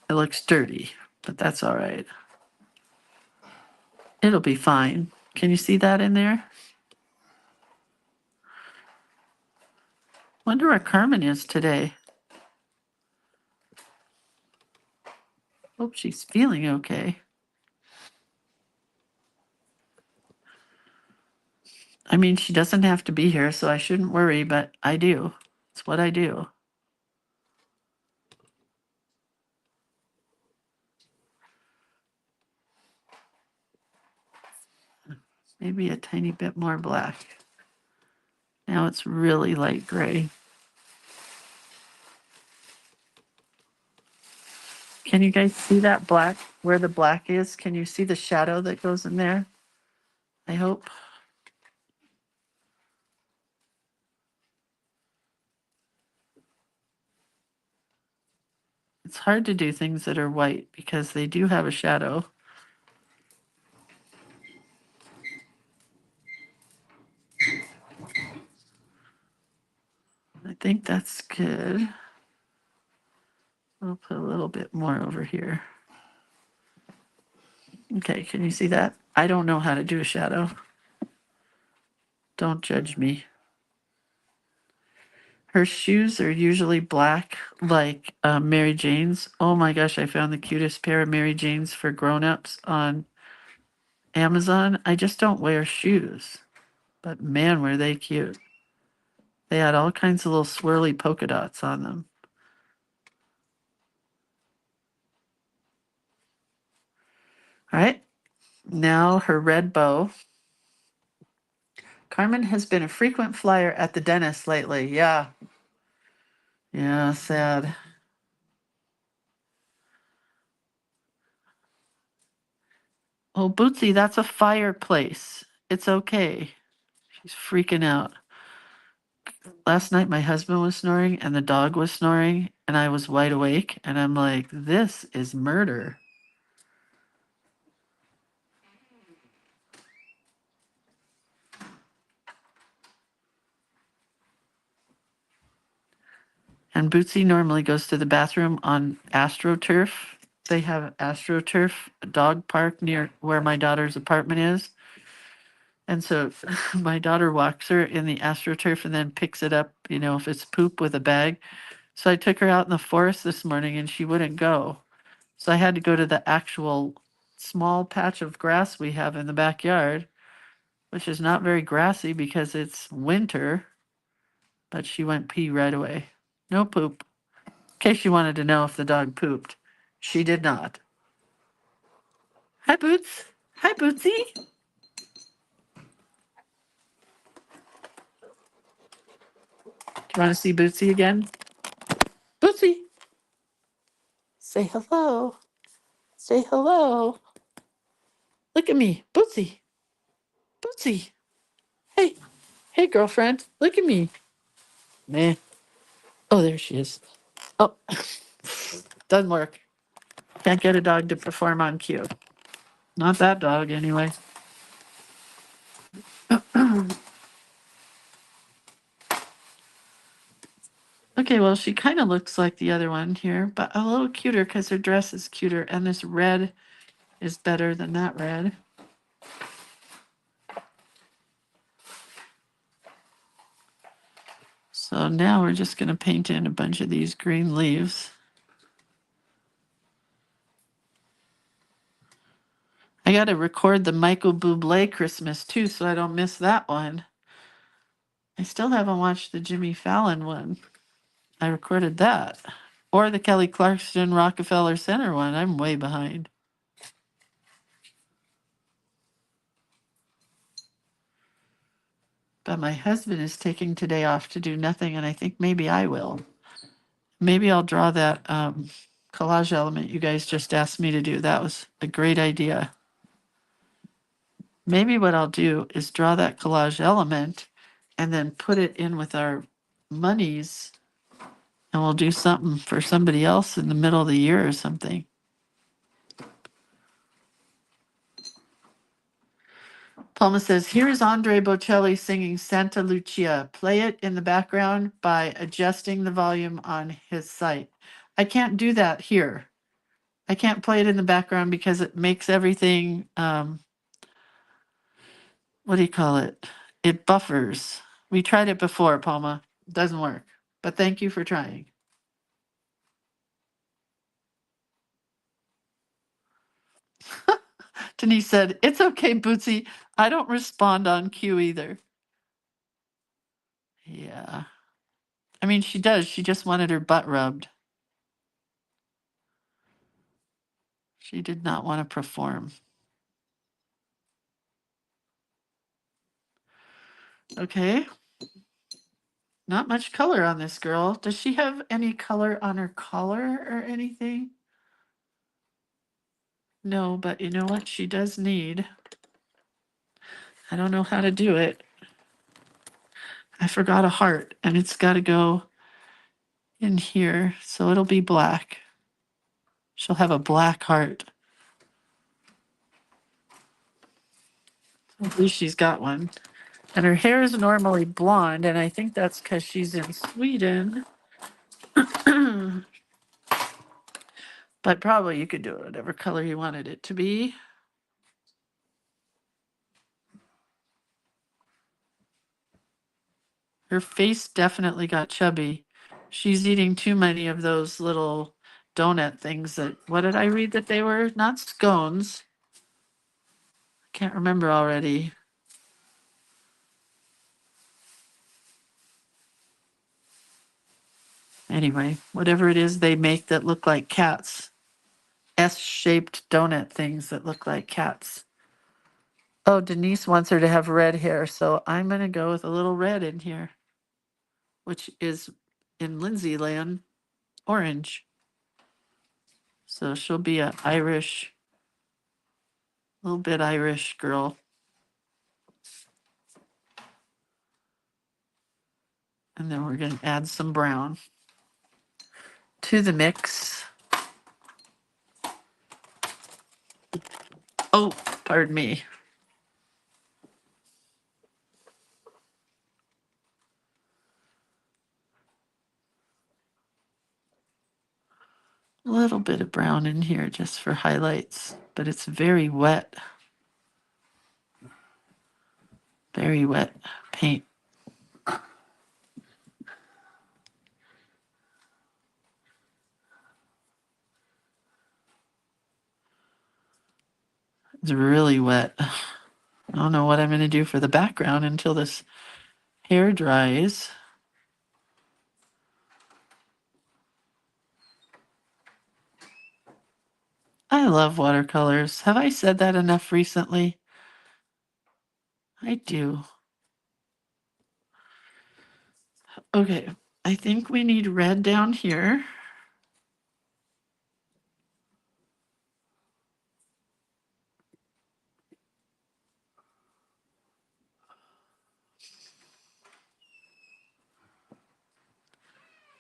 Speaker 1: It looks dirty, but that's all right. It'll be fine. Can you see that in there? Wonder where Carmen is today. Hope she's feeling okay. I mean, she doesn't have to be here, so I shouldn't worry, but I do. It's what I do. Maybe a tiny bit more black. Now it's really light gray. Can you guys see that black, where the black is? Can you see the shadow that goes in there? I hope. It's hard to do things that are white because they do have a shadow. I think that's good. I'll put a little bit more over here. Okay, can you see that? I don't know how to do a shadow. Don't judge me. Her shoes are usually black, like Mary Jane's. Oh my gosh, I found the cutest pair of Mary Jane's for grown-ups on Amazon. I just don't wear shoes, but man, were they cute. They had all kinds of little swirly polka dots on them. All right, now her red bow. Carmen has been a frequent flyer at the dentist lately. Yeah. Yeah, sad. Oh, Bootsy, that's a fireplace. It's okay. She's freaking out. Last night, my husband was snoring and the dog was snoring, and I was wide awake, and I'm like, this is murder. And Bootsy normally goes to the bathroom on AstroTurf. They have AstroTurf, a dog park near where my daughter's apartment is. And so my daughter walks her in the AstroTurf and then picks it up, you know, if it's poop with a bag. So I took her out in the forest this morning and she wouldn't go. So I had to go to the actual small patch of grass we have in the backyard, which is not very grassy because it's winter, but she went pee right away. No poop. In case you wanted to know if the dog pooped, she did not. Hi, Boots. Hi, Bootsy. Do you want to see Bootsy again? Bootsy, say hello. Say hello. Look at me, Bootsy. Bootsy. Hey, hey, girlfriend. Look at me. Meh. Oh, there she is. Oh, doesn't work. Can't get a dog to perform on cue. Not that dog, anyway. Okay, well, she kind of looks like the other one here, but a little cuter because her dress is cuter, and this red is better than that red. So now we're just going to paint in a bunch of these green leaves. I got to record the Michael Bublé Christmas too, so I don't miss that one. I still haven't watched the Jimmy Fallon one. I recorded that. Or the Kelly Clarkson Rockefeller Center one. I'm way behind. But my husband is taking today off to do nothing, and I think maybe I will. Maybe I'll draw that collage element you guys just asked me to do. That was a great idea. Maybe what I'll do is draw that collage element and then put it in with our monies, and we'll do something for somebody else in the middle of the year or something. Palma says, here is Andre Bocelli singing Santa Lucia. Play it in the background by adjusting the volume on his site. I can't do that here. I can't play it in the background because it makes everything, what do you call it? It buffers. We tried it before, Palma. It doesn't work. But thank you for trying. Denise said, it's okay, Bootsy. I don't respond on cue either. Yeah. I mean, she does. She just wanted her butt rubbed. She did not want to perform. Okay. Not much color on this girl. Does she have any color on her collar or anything? No, but you know what she does need? I don't know how to do it. I forgot a heart, and it's got to go in here, so it'll be black. She'll have a black heart. At least she's got one. And her hair is normally blonde, and I think that's because she's in Sweden. But probably you could do it whatever color you wanted it to be. Her face definitely got chubby. She's eating too many of those little donut things that, what did I read that they were? Not scones. I can't remember already. Anyway, whatever it is they make that look like cats. S-shaped donut things that look like cats. Oh, Denise wants her to have red hair, so I'm going to go with a little red in here, which is in Lindsay land, orange. So she'll be an Irish, little bit Irish girl. And then we're going to add some brown to the mix. Oh, pardon me. A little bit of brown in here just for highlights, but it's very wet. Very wet paint. It's really wet. I don't know what I'm going to do for the background until this hair dries. I love watercolors. Have I said that enough recently? I do. Okay, I think we need red down here.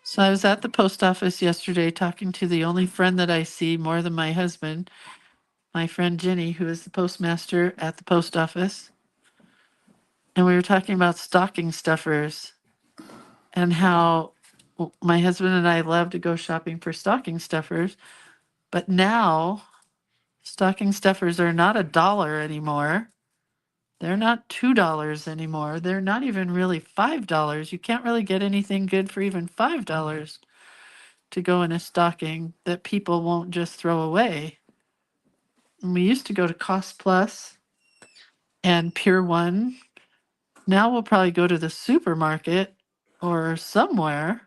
Speaker 1: So I was at the post office yesterday talking to the only friend that I see more than my husband, my friend Jenny, who is the postmaster at the post office. And we were talking about stocking stuffers and how my husband and I love to go shopping for stocking stuffers, but now stocking stuffers are not $1 anymore. They're not $2 anymore. They're not even really $5. You can't really get anything good for even $5 to go in a stocking that people won't just throw away. And we used to go to Cost Plus and Pier 1. Now we'll probably go to the supermarket or somewhere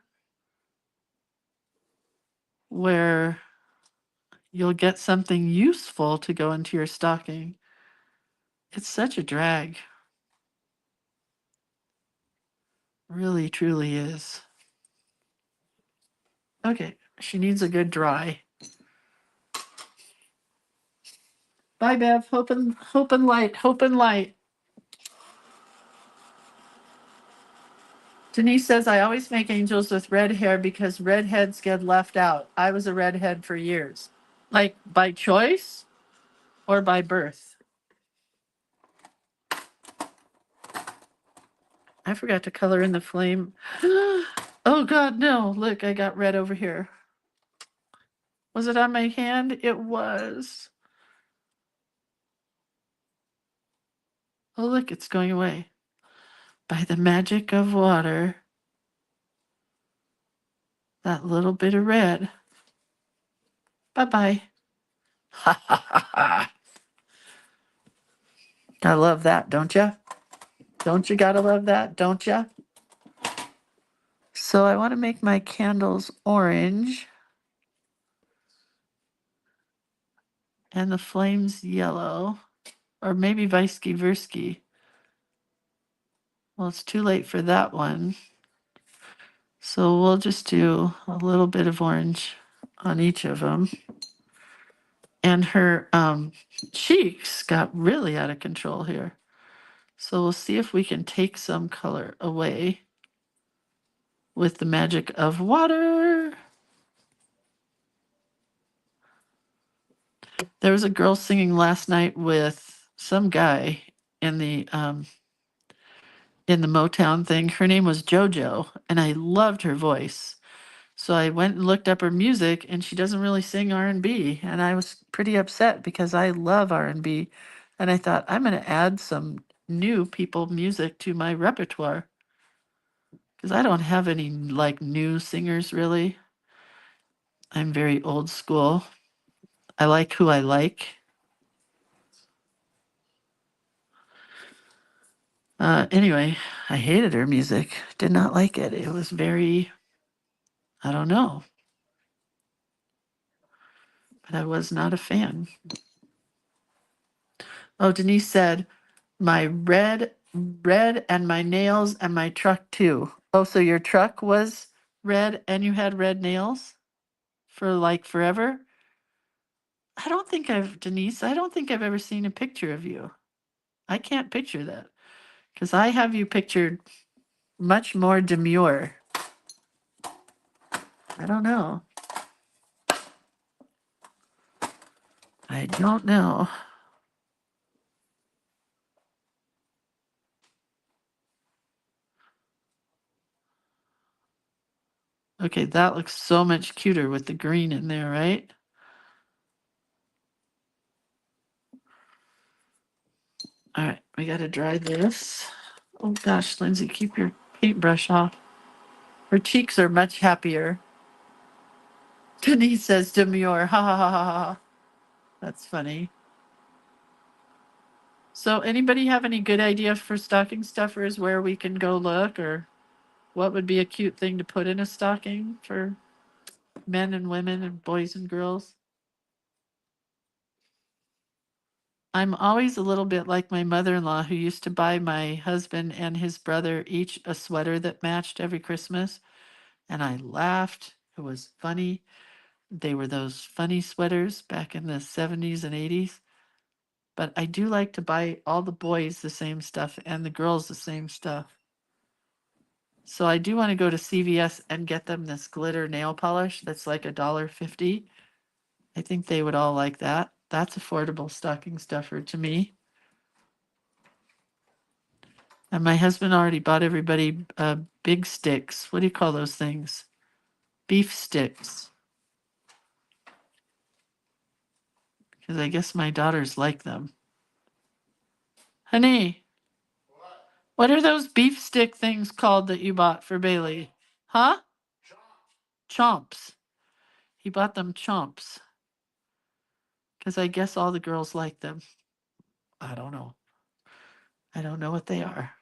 Speaker 1: where you'll get something useful to go into your stocking. It's such a drag. Really, truly is. Okay, she needs a good dry. Bye, Bev. Hope and light. Hope and light. Denise says, I always make angels with red hair because redheads get left out. I was a redhead for years. Like by choice or by birth? I forgot to color in the flame. Oh, God, no. Look, I got red over here. Was it on my hand? It was. Oh, look, it's going away. By the magic of water, that little bit of red. Bye-bye. Ha ha ha ha. I love that, don't you? Don't you gotta love that, don't you? So I want to make my candles orange and the flames yellow, or maybe vice versa. Well, it's too late for that one. So we'll just do a little bit of orange on each of them. And her cheeks got really out of control here. So we'll see if we can take some color away with the magic of water. There was a girl singing last night with some guy in the Motown thing. Her name was JoJo, and I loved her voice. So I went and looked up her music, and she doesn't really sing R&B, and I was pretty upset because I love R&B, and I thought I'm going to add some new people music to my repertoire because I don't have any like new singers really. I'm very old school. I like who I like. Anyway, I hated her music. Did not like it. It was very, I don't know, but I was not a fan. Oh, Denise said, my red and my nails and my truck too. Oh, so your truck was red and you had red nails for like forever? Denise, I don't think I've ever seen a picture of you. I can't picture that because I have you pictured much more demure. I don't know. I don't know. Okay, that looks so much cuter with the green in there, right? All right, we got to dry this. Oh gosh, Lindsay, keep your paintbrush off. Her cheeks are much happier. Denise says demure. Ha ha ha ha ha. That's funny. So anybody have any good ideas for stocking stuffers where we can go look, or what would be a cute thing to put in a stocking for men and women and boys and girls? I'm always a little bit like my mother-in-law who used to buy my husband and his brother each a sweater that matched every Christmas. And I laughed. It was funny. They were those funny sweaters back in the 70s and 80s. But I do like to buy all the boys the same stuff and the girls the same stuff. So I do want to go to CVS and get them this glitter nail polish that's like $1.50. I think they would all like that. That's affordable stocking stuffer to me. And my husband already bought everybody big sticks. What do you call those things? beef sticks. Because I guess my daughters like them. Honey, what are those beef stick things called that you bought for Bailey? Huh? Chomps. He bought them chomps. Because I guess all the girls like them. I don't know. I don't know what they are.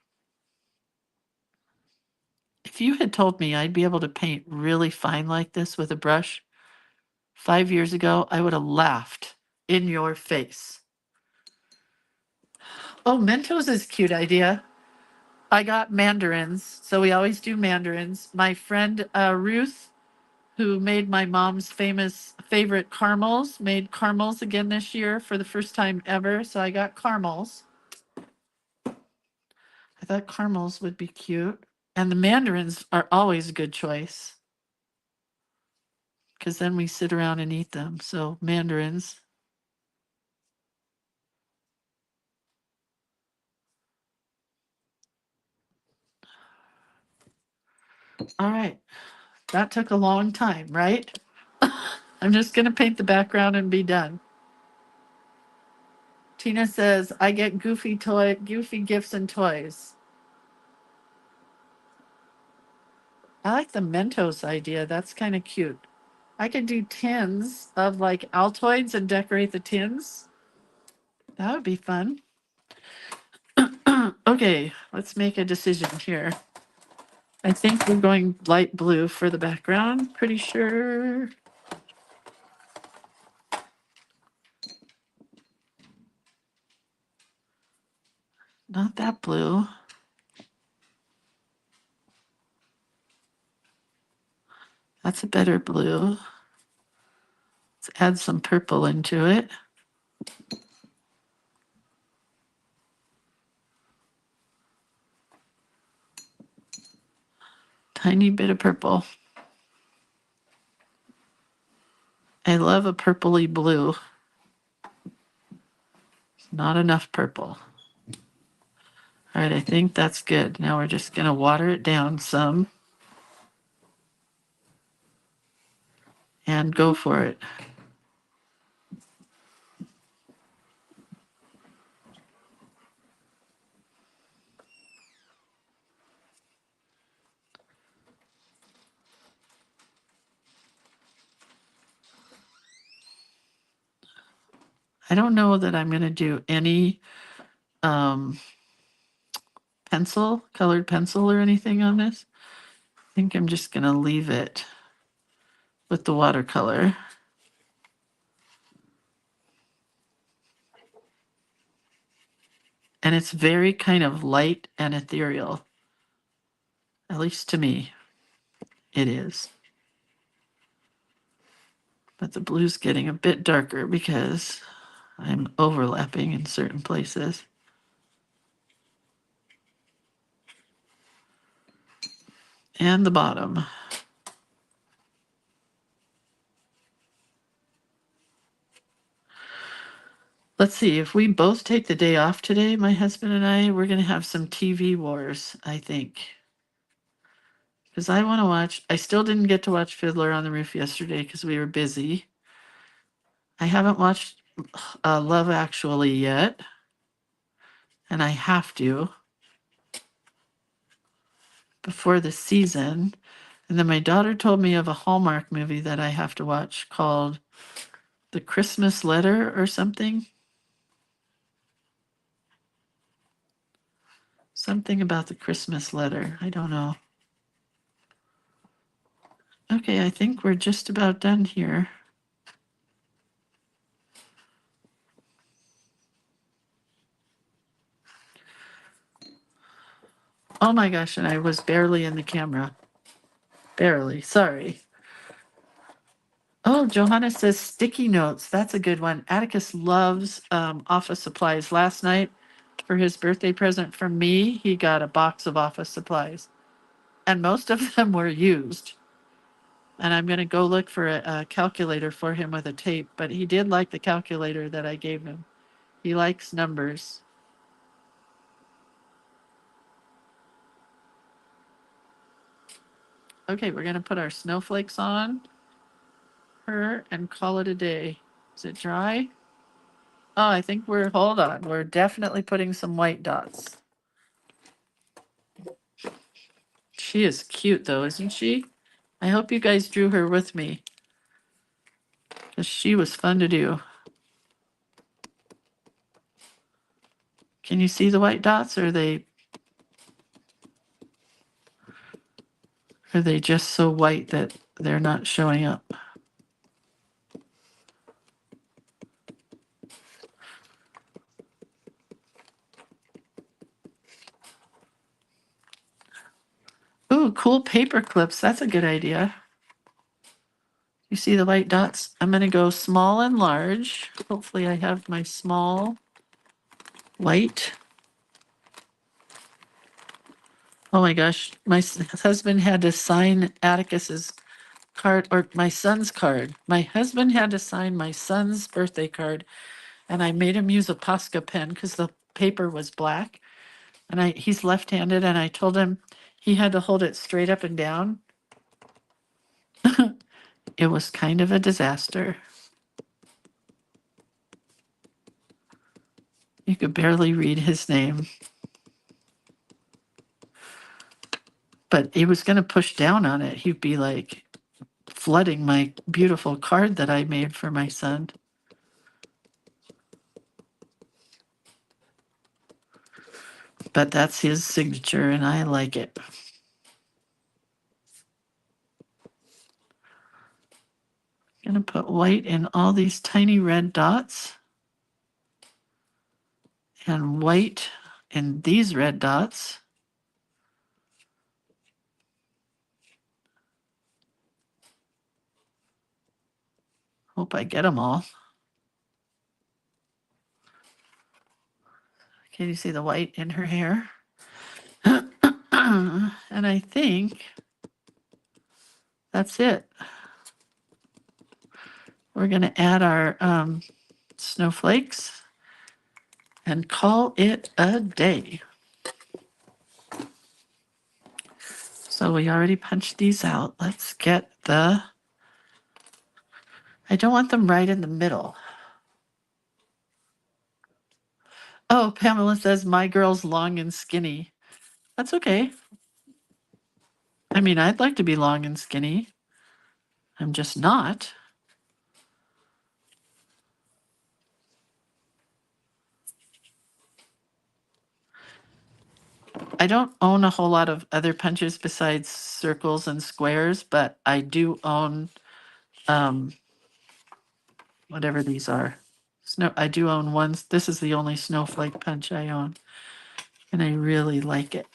Speaker 1: If you had told me I'd be able to paint really fine like this with a brush 5 years ago, I would have laughed in your face. Oh, Mentos is a cute idea. I got mandarins, so we always do mandarins. My friend Ruth, who made my mom's favorite caramels, made caramels again this year for the first time ever. So I got caramels. I thought caramels would be cute. And the mandarins are always a good choice because then we sit around and eat them. So mandarins. All right. That took a long time, right? I'm just going to paint the background and be done. Tina says, I get goofy gifts and toys. I like the Mentos idea. That's kind of cute. I could do tins of like Altoids and decorate the tins. That would be fun. Okay, let's make a decision here. I think we're going light blue for the background. Pretty sure. Not that blue. That's a better blue. Let's add some purple into it. Tiny bit of purple. I love a purpley blue. Not enough purple. All right, I think that's good. Now we're just going to water it down some and go for it. I don't know that I'm going to do any colored pencil or anything on this. I think I'm just going to leave it with the watercolor. And it's very kind of light and ethereal. At least to me, it is. But the blue's getting a bit darker because I'm overlapping in certain places. And the bottom. Let's see, if we both take the day off today, my husband and I, we're going to have some TV wars, I think. Because I want to watch, I still didn't get to watch Fiddler on the Roof yesterday because we were busy. I haven't watched Love Actually yet. And I have to before the season. And then my daughter told me of a Hallmark movie that I have to watch called The Christmas Letter or something. Something about the Christmas letter. I don't know. Okay, I think we're just about done here. Oh my gosh, and I was barely in the camera. Barely, sorry. Oh, Johanna says sticky notes. That's a good one. Atticus loves office supplies. Last night, for his birthday present from me, he got a box of office supplies. And most of them were used. And I'm going to go look for a calculator for him with a tape. But he did like the calculator that I gave him. He likes numbers. Okay, we're gonna put our snowflakes on her and call it a day. Is it dry? Oh, I think hold on. We're definitely putting some white dots. She is cute though, isn't she? I hope you guys drew her with me, because she was fun to do. Can you see the white dots, or are they just so white that they're not showing up? Ooh, cool paper clips. That's a good idea. You see the white dots? I'm going to go small and large. Hopefully I have my small white. Oh my gosh, my husband had to sign Atticus's card, or my son's card. My husband had to sign my son's birthday card, and I made him use a Posca pen because the paper was black. And he's left-handed, and I told him he had to hold it straight up and down. It was kind of a disaster. You could barely read his name. But he was going to push down on it. He'd be like flooding my beautiful card that I made for my son. But that's his signature, and I like it. I'm going to put white in all these tiny red dots, and white in these red dots. Hope I get them all. Can you see the white in her hair? And I think that's it. We're going to add our snowflakes and call it a day. So we already punched these out. Let's get I don't want them right in the middle. Oh, Pamela says, my girl's long and skinny. That's okay. I mean, I'd like to be long and skinny. I'm just not. I don't own a whole lot of other punches besides circles and squares, but I do own whatever these are. I do own one. This is the only snowflake punch I own, and I really like it.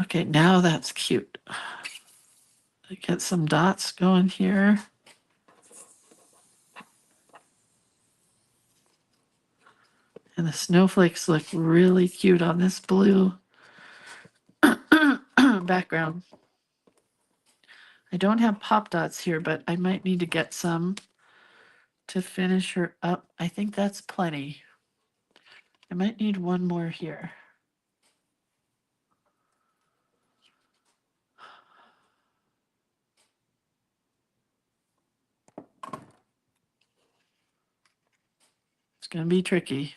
Speaker 1: Okay, now that's cute. I get some dots going here. And the snowflakes look really cute on this blue background. I don't have pop dots here, but I might need to get some to finish her up. I think that's plenty. I might need one more here. It's going to be tricky.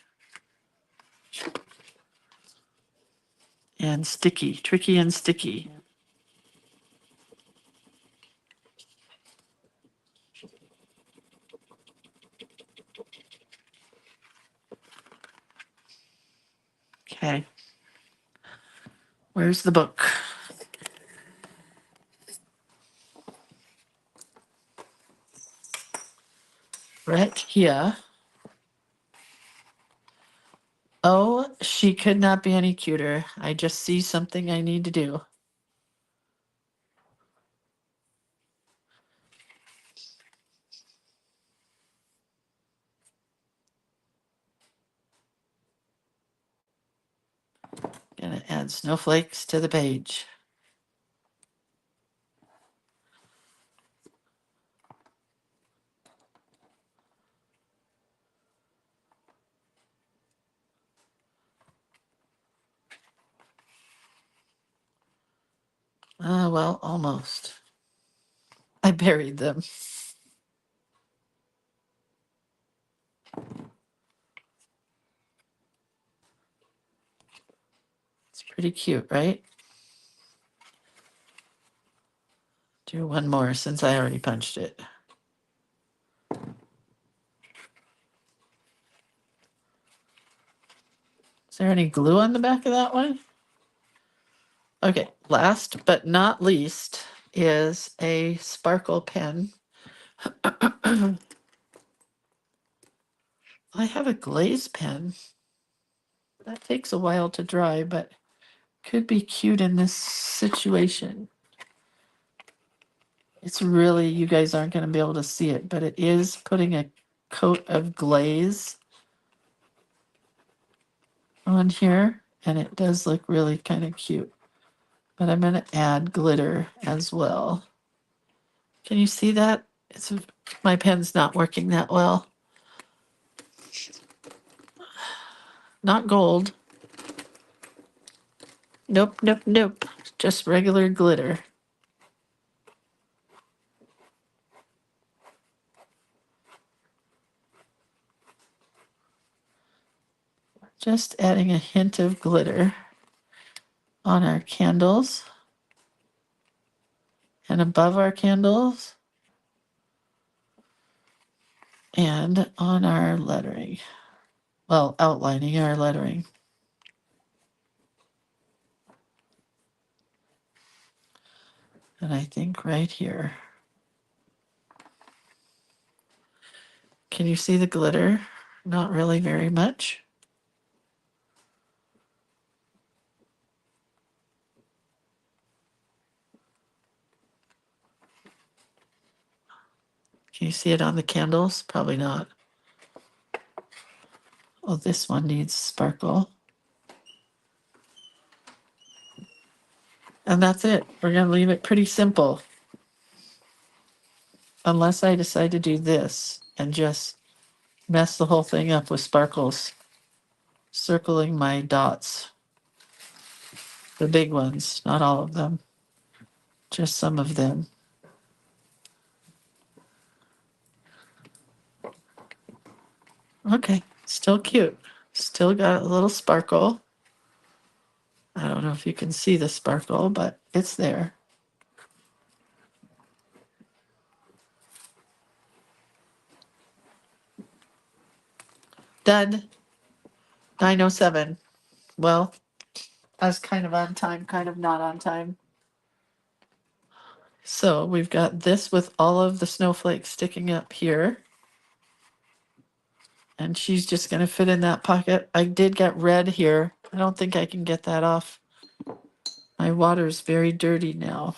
Speaker 1: And sticky. Tricky and sticky. Okay. Where's the book? Right here. Oh, she could not be any cuter. I just see something I need to do. Gonna add snowflakes to the page. Well, almost. I buried them. It's pretty cute, right? Do one more since I already punched it. Is there any glue on the back of that one? Okay, last but not least is a sparkle pen. I have a glaze pen. That takes a while to dry, but could be cute in this situation. It's really, you guys aren't going to be able to see it, but it is putting a coat of glaze on here, and it does look really kind of cute. But I'm going to add glitter as well. Can you see that? My pen's not working that well. Not gold. Nope, nope, nope. Just regular glitter. Just adding a hint of glitter on our candles and above our candles and on our lettering. Well, outlining our lettering. And I think right here. Can you see the glitter? Not really very much. Can you see it on the candles? Probably not. Oh, this one needs sparkle. And that's it. We're going to leave it pretty simple. Unless I decide to do this and just mess the whole thing up with sparkles. Circling my dots. The big ones, not all of them. Just some of them. Okay, still cute. Still got a little sparkle. I don't know if you can see the sparkle, but it's there. Done. 9:07. Well, I was kind of on time, kind of not on time. So we've got this with all of the snowflakes sticking up here. And she's just going to fit in that pocket. I did get red here. I don't think I can get that off. My water's very dirty now.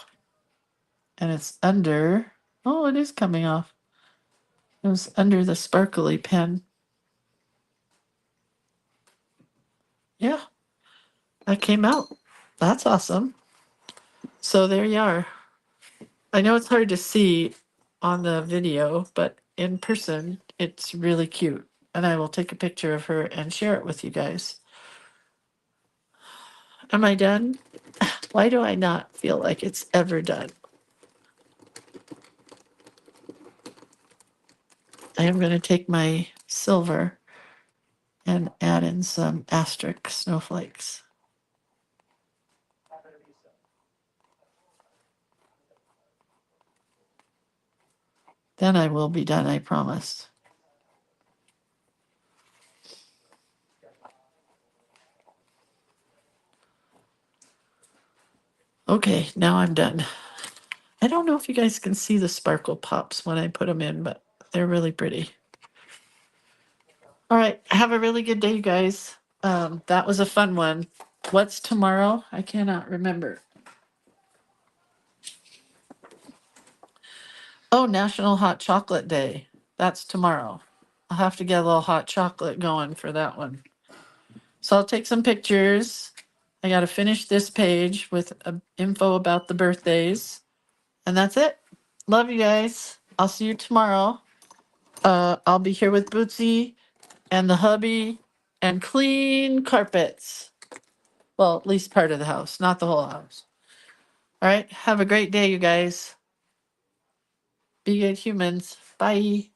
Speaker 1: And it's under. Oh, it is coming off. It was under the sparkly pen. Yeah, that came out. That's awesome. So there you are. I know it's hard to see on the video, but in person, it's really cute. And I will take a picture of her and share it with you guys. Am I done? Why do I not feel like it's ever done? I am going to take my silver and add in some asterisk snowflakes. Then I will be done, I promise. Okay, now I'm done. I don't know if you guys can see the sparkle pops when I put them in, but they're really pretty. All right, have a really good day, you guys. That was a fun one. What's tomorrow? I cannot remember. Oh, National Hot Chocolate Day. That's tomorrow. I'll have to get a little hot chocolate going for that one. So I'll take some pictures. I got to finish this page with info about the birthdays. And that's it. Love you guys. I'll see you tomorrow. I'll be here with Bootsy and the hubby and clean carpets. Well, at least part of the house, not the whole house. All right. Have a great day, you guys. Be good humans. Bye.